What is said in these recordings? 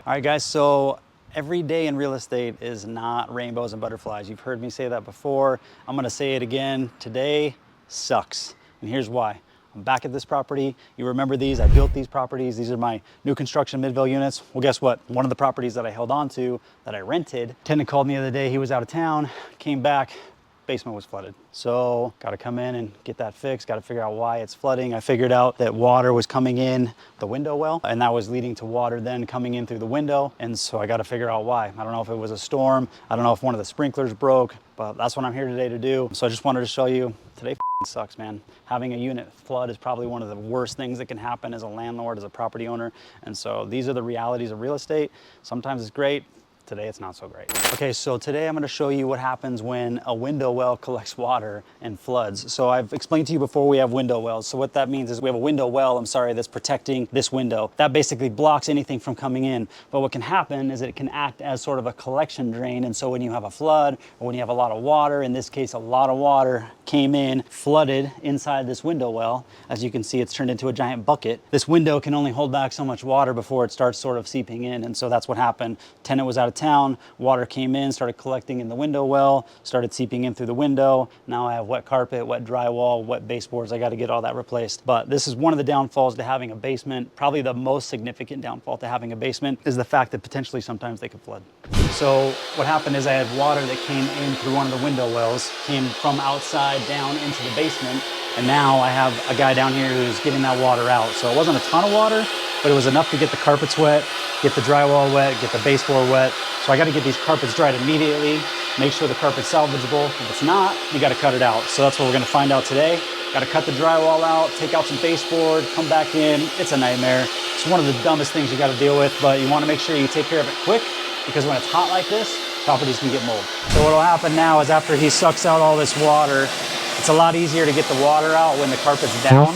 All right, guys, so every day in real estate is not rainbows and butterflies. You've heard me say that before. I'm gonna say it again. Today sucks, and here's why. I'm back at this property. You remember these, I built these properties. These are my new construction Midvale units. Well, guess what? One of the properties that I held on to, that I rented, tenant called me the other day, he was out of town, came back, basement was flooded. So got to come in and get that fixed, got to figure out why it's flooding. I figured out that water was coming in the window well, and that was leading to water then coming in through the window. And so I got to figure out why. I don't know if it was a storm. I don't know if one of the sprinklers broke, but that's what I'm here today to do. So I just wanted to show you, today sucks, man. Having a unit flood is probably one of the worst things that can happen as a landlord, as a property owner. And so these are the realities of real estate. Sometimes it's great. Today it's not so great. Okay, so today I'm gonna show you what happens when a window well collects water and floods. So I've explained to you before we have window wells. So what that means is we have a window well, that's protecting this window. That basically blocks anything from coming in. But what can happen is it can act as sort of a collection drain. And so when you have a flood or when you have a lot of water, in this case, a lot of water came in, flooded inside this window well. As you can see, it's turned into a giant bucket. This window can only hold back so much water before it starts sort of seeping in. And so that's what happened. Tenant was out of town, water came in, started collecting in the window well, started seeping in through the window. Now I have wet carpet, wet drywall, wet baseboards. I got to get all that replaced. But this is one of the downfalls to having a basement. Probably the most significant downfall to having a basement is the fact that potentially sometimes they could flood. So what happened is I had water that came in through one of the window wells, came from outside down into the basement. And now I have a guy down here who's getting that water out. So it wasn't a ton of water, but it was enough to get the carpets wet, get the drywall wet, get the baseboard wet. So I got to get these carpets dried immediately, make sure the carpet's salvageable. If it's not, you got to cut it out. So that's what we're going to find out today. Got to cut the drywall out, take out some baseboard, come back in. It's a nightmare. It's one of the dumbest things you got to deal with, but you want to make sure you take care of it quick, because when it's hot like this, properties can get mold. So what'll happen now is after he sucks out all this water, it's a lot easier to get the water out when the carpet's down.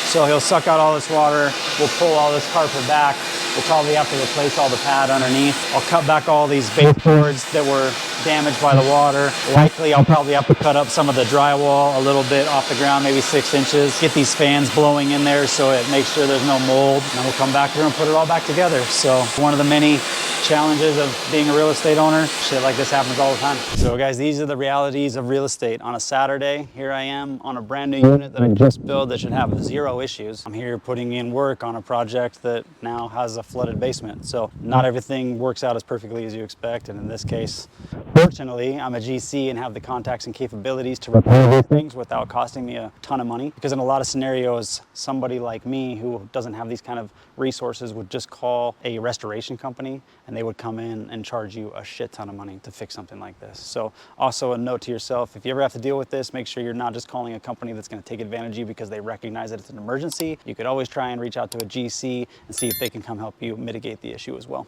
So he'll suck out all this water, we'll pull all this carpet back, we'll probably have to replace all the pad underneath. I'll cut back all these baseboards that were damaged by the water. Likely I'll probably have to cut up some of the drywall a little bit off the ground, maybe 6 inches. Get these fans blowing in there so it makes sure there's no mold. And then we'll come back here and put it all back together. So one of the many challenges of being a real estate owner, shit like this happens all the time. So guys, these are the realities of real estate. On a Saturday, here I am on a brand new unit that I just built that should have 0 issues. I'm here putting in work on a project that now has a flooded basement. So not everything works out as perfectly as you expect. And in this case, fortunately, I'm a GC and have the contacts and capabilities to repair these things without costing me a ton of money. Because in a lot of scenarios, somebody like me who doesn't have these kind of resources would just call a restoration company and they would come in and charge you a shit ton of money to fix something like this. So also a note to yourself, if you ever have to deal with this, make sure you're not just calling a company that's going to take advantage of you because they recognize that it's an emergency. You could always try and reach out to a GC and see if they can come help you mitigate the issue as well.